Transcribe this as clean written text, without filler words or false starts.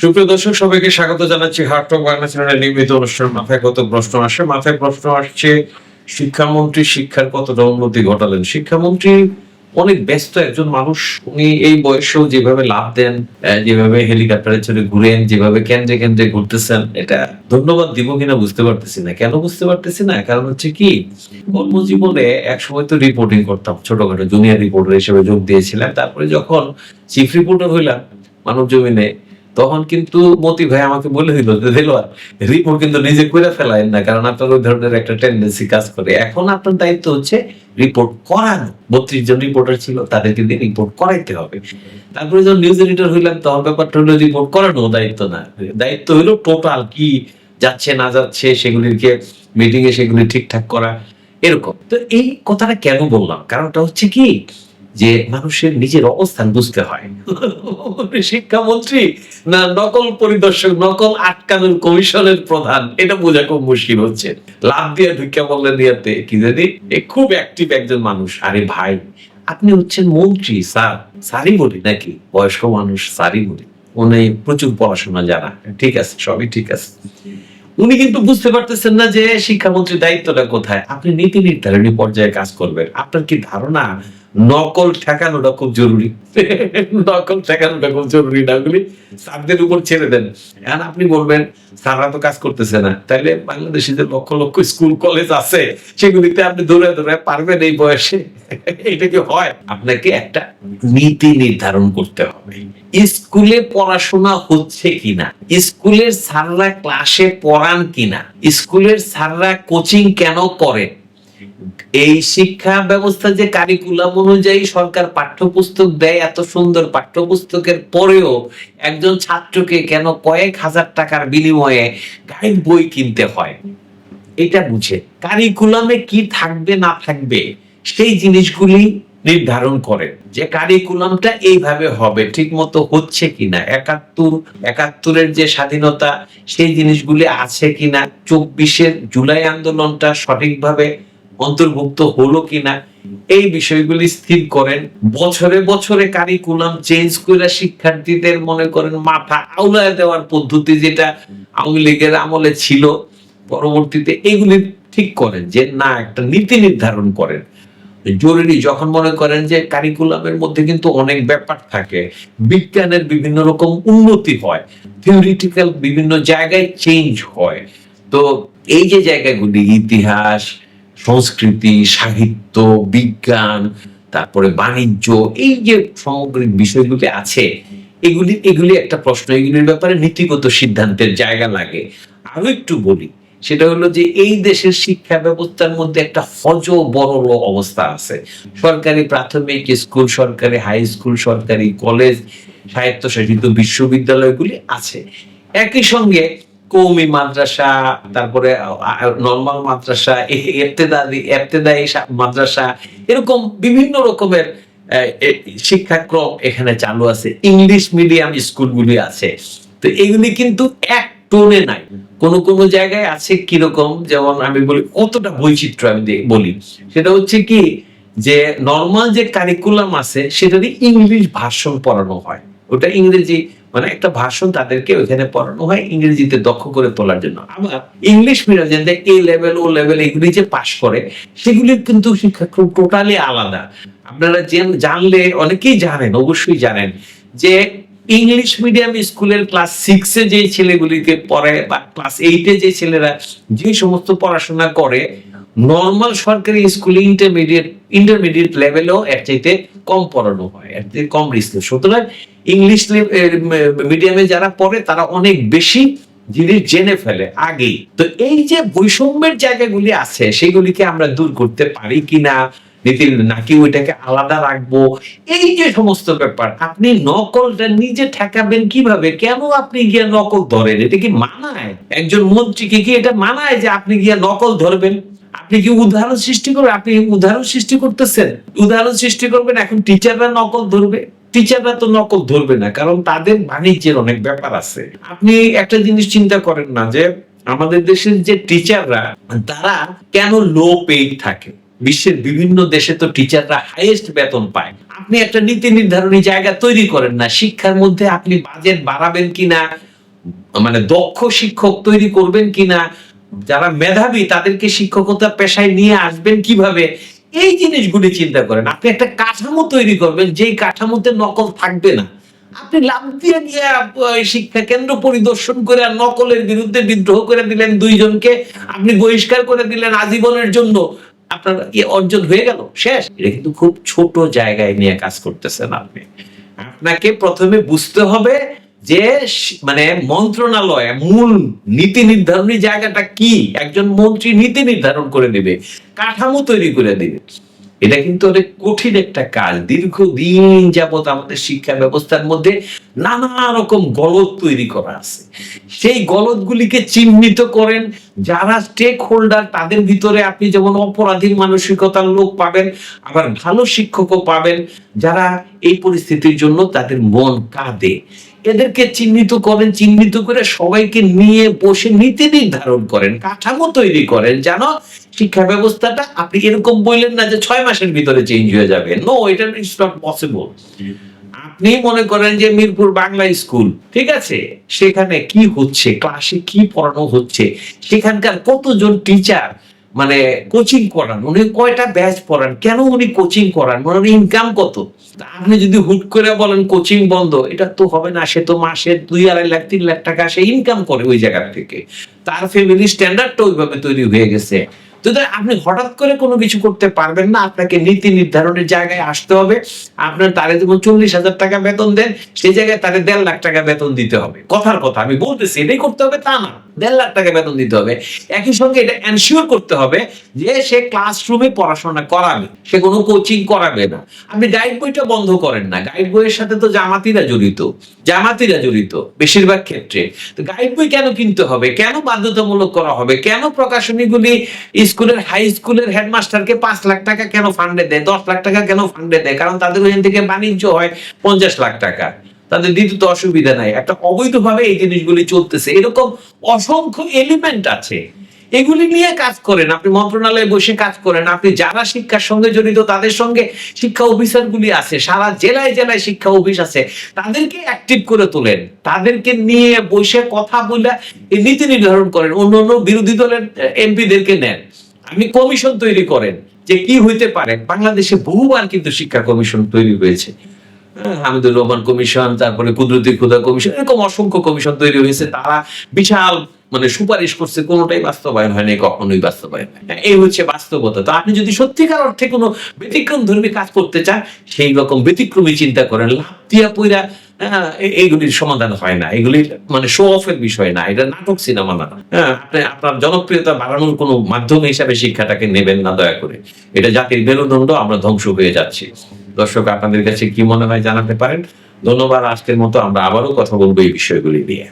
সুপ্রিয় দর্শক, সবাইকে স্বাগত জানাচ্ছি হার্ট টক বাংলা চ্যানেলের নিয়মিত অনুষ্ঠান মাথায় কত প্রশ্ন আসে। মাথায় প্রশ্ন আসছে, শিক্ষামন্ত্রী শিক্ষার কতটা উন্নতি ঘটালেন। শিক্ষামন্ত্রী অনেক ব্যস্ত একজন মানুষ। উনি এই বয়সেও যেভাবে লাভ দেন, যেভাবে হেলিকপ্টারে চড়ে ঘুরেন, যেভাবে কেন্দ্রে কেন্দ্রে ঘুরতেছেন, এটা ধন্যবাদ দিব কিনা বুঝতে পারতেছি না। কেন বুঝতে পারতেছি না? কারণ হচ্ছে কি, কর্মজীবনে এক সময় তো রিপোর্টিং করতাম, ছোটখাটো জুনিয়র রিপোর্টার হিসেবে যোগ দিয়েছিলাম। তারপরে যখন চিফ রিপোর্টার হইলাম মানব জমিনে, তখন কিন্তু মতি ভাই আমাকে বলে দিল যে দেলোয়ার, রিপোর্ট কিন্তু নিজে করে ফেলায় না, কারণ আপনার ওই ধরনের একটা টেন্ডেন্সি কাজ করে। এখন আপনার দায়িত্ব হচ্ছে রিপোর্ট করানো। 32 জন রিপোর্টার ছিল, তাদেরকে দিয়ে রিপোর্ট করাইতে হবে। তারপরে যখন নিউজ এডিটর হইলাম, তখন ব্যাপারটা হলো রিপোর্ট করানো দায়িত্ব না, দায়িত্ব হলো টোটাল কি যাচ্ছে না যাচ্ছে সেগুলিকে মিটিং এ সেগুলি ঠিকঠাক করা, এরকম। তো এই কথাটা কেন বললাম, কারণটা হচ্ছে কি, যে মানুষের নিজের অবস্থান বুঝতে হয়। শিক্ষামন্ত্রী না নকল পরিদর্শক, নকল আটকানোর কমিশনের প্রধান, এটা বোঝা খুব মুশকিল হচ্ছে। লাভ দিয়ে ঢুকে বললেন ইয়াতে কি জানি, খুব অ্যাক্টিভ একজন মানুষ। আরে ভাই, আপনি হচ্ছেন মন্ত্রী, স্যার। স্যারই বলি নাকি, বয়স্ক মানুষ স্যারই বলি। উনি প্রচুর পড়াশোনা জানা, ঠিক আছে, সবই ঠিক আছে। উনি কিন্তু বুঝতে পারতেছেন না যে শিক্ষামন্ত্রীর দায়িত্বটা কোথায়। আপনি নীতি নির্ধারণী পর্যায়ে কাজ করবেন। আপনার কি ধারণা নকল ঠেকানোটা খুব জরুরি? নকল ঠেকানোটা খুব জরুরি না, ওগুলি স্যারদের উপর ছেড়ে দেন। এখন আপনি বলবেন স্যাররা তো কাজ করতেছে না, তাইলে বাংলাদেশে যে লক্ষ লক্ষ স্কুল কলেজ আছে সেগুলিতে আপনি দৌড়ে দৌড়ে পারবেন এই বয়সে? এটা কি হয়? আপনাকে একটা নীতি নির্ধারণ করতে হবে। স্কুলে পড়াশোনা হচ্ছে কিনা, স্কুলের স্যাররা ক্লাসে পড়ান কিনা, স্কুলের স্যাররা কোচিং কেন করে, এই শিক্ষা ব্যবস্থা যে কারিকুলাম অনুযায়ী সরকার পাঠ্যপুস্তক দেয়, এত সুন্দর পাঠ্যপুস্তকের পরেও একজন ছাত্রকে কেন কয়েক হাজার টাকার বিনিময়ে গাইড বই কিনতে হয়, এটা বুঝে কারিকুলামে কি থাকবে না থাকবে সেই জিনিসগুলি নির্ধারণ করেন, যে কারিকুলামটা এইভাবে হবে, ঠিক মতো হচ্ছে কিনা, 71-এর যে স্বাধীনতা সেই জিনিসগুলি আছে কিনা, 24-এর জুলাই আন্দোলনটা সঠিকভাবে অন্তর্ভুক্ত হলো কিনা, এই বিষয়গুলি স্থির করেন। বছরে বছরে কারিকুলাম চেঞ্জ করে শিক্ষার্থীদের মনে করেন মাথা আউলায় দেওয়ার পদ্ধতি, যেটা আওয়ামী লীগের আমলে ছিল, পরবর্তীতে এগুলি ঠিক করেন, যে না একটা নীতি নির্ধারণ করেন। জরুরি যখন মনে করেন যে কারিকুলামের মধ্যে কিন্তু অনেক ব্যাপার থাকে, বিজ্ঞানের বিভিন্ন রকম উন্নতি হয়, থিওরিটিক্যাল বিভিন্ন জায়গায় চেঞ্জ হয়, তো এই যে জায়গাগুলি ইতিহাস, সংস্কৃতি, সাহিত্য, বিজ্ঞান, তারপরে বাণিজ্য, এই যে সামগ্রিক বিষয়গুলি আছে, এগুলি এগুলি একটা প্রশ্ন, এগুলির ব্যাপারে নীতিগত সিদ্ধান্তের জায়গা লাগে। আরো একটু বলি, সেটা হলো যে এই দেশের শিক্ষা ব্যবস্থার মধ্যে একটা হযবরল অবস্থা আছে। সরকারি প্রাথমিক স্কুল, সরকারি হাই স্কুল, সরকারি কলেজ, স্বায়ত্তশাসিত বিশ্ববিদ্যালয়গুলি আছে। একই সঙ্গে কওমি মাদ্রাসা, তারপরে নরমাল মাদ্রাসা, ইবতেদায়ী মাদ্রাসা, এরকম বিভিন্ন রকমের শিক্ষাক্রম এখানে চালু আছে। ইংলিশ মিডিয়াম স্কুলগুলি আছে। তো এগুলি কিন্তু এক টোনে নাই, কোন কোন জায়গায় আছে কিরকম, যেমন আমি বলি কতটা বৈচিত্র্য আমি বলি, সেটা হচ্ছে কি, যে নরমাল যে কারিকুলাম আছে সেটারই ইংলিশ ভাষণ পড়ানো হয়, ওটা ইংরেজি, মানে একটা ভাষণ তাদেরকে ওখানে পড়ানো হয় ইংরেজিতে দক্ষ করে তোলার জন্য। আবার ইংলিশ মিডিয়াম যে এ লেভেল ও লেভেল এগুলি যে পাশ করে, সেগুলির কিন্তু শিক্ষাক্রম টোটালি আলাদা। আপনারা জানলে, অনেকেই জানেন, অবশ্যই জানেন যে ইংলিশ মিডিয়াম স্কুলের ক্লাস 6 এ যে ছেলেগুলিকে পড়ে বা ক্লাস 8 এ যে ছেলেরা যে সমস্ত পড়াশোনা করে, নরমাল সরকারি স্কুলে ইন্টারমিডিয়েট লেভেলেও এর চাইতে কম পড়ানো হয়, এর চাইতে কম রিস্ক। সুতরাং ইংলিশ মিডিয়ামে যারা পড়ে তারা অনেক বেশি জিনিস জেনে ফেলে আগেই। তো এই যে বৈষম্যের জায়গাগুলি আছে, সেগুলিকে আমরা দূর করতে পারি কিনা, নাকি ওইটাকে আলাদা রাখবো, এই যে সমস্ত ব্যাপার। আপনি নকলটা নিজে ঠেকাবেন কিভাবে? কেন আপনি গিয়ে নকল ধরেন? এটা কি মানায়? একজন মন্ত্রীকে কি এটা মানায় যে আপনি গিয়ে নকল ধরবেন? আপনি কি উদাহরণ সৃষ্টি করবেন? আপনি উদাহরণ সৃষ্টি করতেছেন, উদাহরণ সৃষ্টি করবেন। এখন টিচাররা নকল ধরবে? টিচাররা তো নকল ধরবে না, কারণ তাদের বাণিজ্যের অনেক ব্যাপার আছে। আপনি একটা জিনিস চিন্তা করেন না, যে আমাদের দেশের যে টিচাররা, তারা কেন লো পেইড থাকে? বিশ্বের বিভিন্ন দেশে তো টিচাররা হাইয়েস্ট বেতন পায়। আপনি একটা নীতি নির্ধারণী জায়গা তৈরি করেন না। শিক্ষার মধ্যে আপনি বাজেট বাড়াবেন কিনা, মানে দক্ষ শিক্ষক তৈরি করবেন কিনা, যারা মেধাবী তাদেরকে শিক্ষকতা পেশায় নিয়ে আসবেন কিভাবে, এই জিনিসগুলি চিন্তা করেন। আপনি একটা কাঠামো তৈরি করবেন যেই কাঠামোতে নকল থাকবে না। আপনি লাফ দিয়ে গিয়ে শিক্ষা কেন্দ্র পরিদর্শন করে আর নকলের বিরুদ্ধে বিদ্রোহ করে দিলেন, দুইজনকে আপনি বহিষ্কার করে দিলেন আজীবনের জন্য, আপনার অর্জন হয়ে গেল, শেষ। এটা কিন্তু খুব ছোট জায়গায় নিয়ে কাজ করতেছেন আপনি। আপনাকে প্রথমে বুঝতে হবে যে মানে মন্ত্রণালয় মূল নীতি নির্ধারণী জায়গাটা কি। একজন মন্ত্রী নীতি নির্ধারণ করে দিবে, কাঠামো তৈরি করে দিবে। এটা কিন্তু অনেক কঠিন একটা কাজ। দীর্ঘদিন যাবত আমাদের শিক্ষা ব্যবস্থার মধ্যে নানা রকম গলদ তৈরি করা আছে। সেই গলদগুলিকে চিহ্নিত করেন, যারা স্টেক হোল্ডার তাদের ভিতরে আপনি যেমন অপরাধীর মানসিকতার লোক পাবেন, আবার ভালো শিক্ষকও পাবেন যারা এই পরিস্থিতির জন্য তাদের মন কাঁদে। এদেরকে চিহ্নিত করেন, চিহ্নিত করে সবাইকে নিয়ে বসে নীতি নির্ধারণ করেন, কাঠামো তৈরি করেন, যেন শিক্ষা ব্যবস্থাটা, আপনি এরকম বললেন না যে 6 মাসের ভিতরে চেঞ্জ হয়ে যাবে। নো, এটা ইটস নট পসিবল। আপনি মনে করেন যে মিরপুর বাংলা স্কুল, ঠিক আছে, সেখানে কি হচ্ছে, ক্লাসে কি পড়ানো হচ্ছে, সেখানকার কতজন টিচার মানে কোচিং করান, উনি কয়টা ব্যাচ পড়ান, কেন উনি কোচিং করান, ওনার ইনকাম কত। আপনি যদি হুট করে বলেন কোচিং বন্ধ, এটা তো হবে না। সে তো মাসে 2-2.5 লাখ 3 লাখ টাকা সে ইনকাম করে ওই জায়গা থেকে, তার ফ্যামিলি স্ট্যান্ডার্ডটা ওইভাবে তৈরি হয়ে গেছে। তো আপনি হঠাৎ করে কোনো কিছু করতে পারবেন না, আপনাকে নীতি নির্ধারণের জায়গায় আসতে হবে। আপনার তারে যেমন 40,000 টাকা বেতন দেন, সেই জায়গায় তারে 1.5 লাখ টাকা বেতন দিতে হবে। কথার কথা আমি বলতেছি, এটাই করতে হবে তা না, 1.5 লাখ টাকা বেতন দিতে হবে। একই সঙ্গে এটা এনশিওর করতে হবে যে সে ক্লাসরুমে পড়াশোনা করাবে, সে কোনো কোচিং করাবে না। আপনি গাইড বইটা বন্ধ করেন না, গাইড বইয়ের সাথে তো জামাতিরা জড়িত বেশিরভাগ ক্ষেত্রে। তো গাইড বই কেন কিনতে হবে, কেন বাধ্যতামূলক করা হবে, কেন প্রকাশনীগুলি স্কুলের হাই স্কুলের হেডমাস্টারকে 5 লাখ টাকা কেন ফান্ডে দেয়, 10 লাখ টাকা কেন ফান্ডে দেয়? কারণ তাদের ওখান থেকে বাণিজ্য হয় 50 লাখ টাকা, তাদের দিতে তো অসুবিধা নাই। একটা অবৈধভাবে এই জিনিসগুলি চলতেছে, এরকম অসংখ্য এলিমেন্ট আছে। এগুলি নিয়ে কাজ করেন, আপনি মন্ত্রণালয়ে বসে কাজ করেন। আপনি যারা শিক্ষার সঙ্গে জড়িত তাদের সঙ্গে শিক্ষা অফিসার গুলি আছে, সারা জেলায় জেলায় শিক্ষা অফিস আছে, তাদেরকে অ্যাক্টিভ করে তোলেন, তাদেরকে নিয়ে বসে কথা বলে এই নীতি নির্ধারণ করেন। অন্য বিরোধী দলের এমপিদেরকে নেন, আপনি কমিশন তৈরি করেন যে কি হইতে পারে। বাংলাদেশে বহুবার কিন্তু শিক্ষা কমিশন তৈরি হয়েছে, হামিদুর রহমান কমিশন, তারপরে কুদরতি খুদা কমিশন, এরকম অসংখ্য কমিশন তৈরি হয়েছে। তারা বিশাল মানে সুপারিশ করছে, কোনোটাই বাস্তবায়ন হয়নি, কখনোই বাস্তবায়ন হয় না। এই হচ্ছে বাস্তবতা। তো আপনি যদি সত্যিকার অর্থে কোনো ব্যতিক্রম ধর্মী কাজ করতে চান, সেই রকম ব্যতিক্রমী চিন্তা করেন। লাফ দিয়া পইরা এইগুলির সমাধান হয় না, এগুলির মানে শো অফের বিষয় না, এটা নাটক সিনেমা না। আপনি আপনার জনপ্রিয়তা বাড়ানোর কোনো মাধ্যম হিসাবে শিক্ষাটাকে নেবেন না দয়া করে। এটা জাতির মেরুদণ্ড, আমরা ধ্বংস হয়ে যাচ্ছি। দর্শক, আপনাদের কাছে কি মনে হয় জানাতে পারেন। ধন্যবাদ। আজকের মতো আমরা আবারও কথা বলবো এই বিষয়গুলি নিয়ে।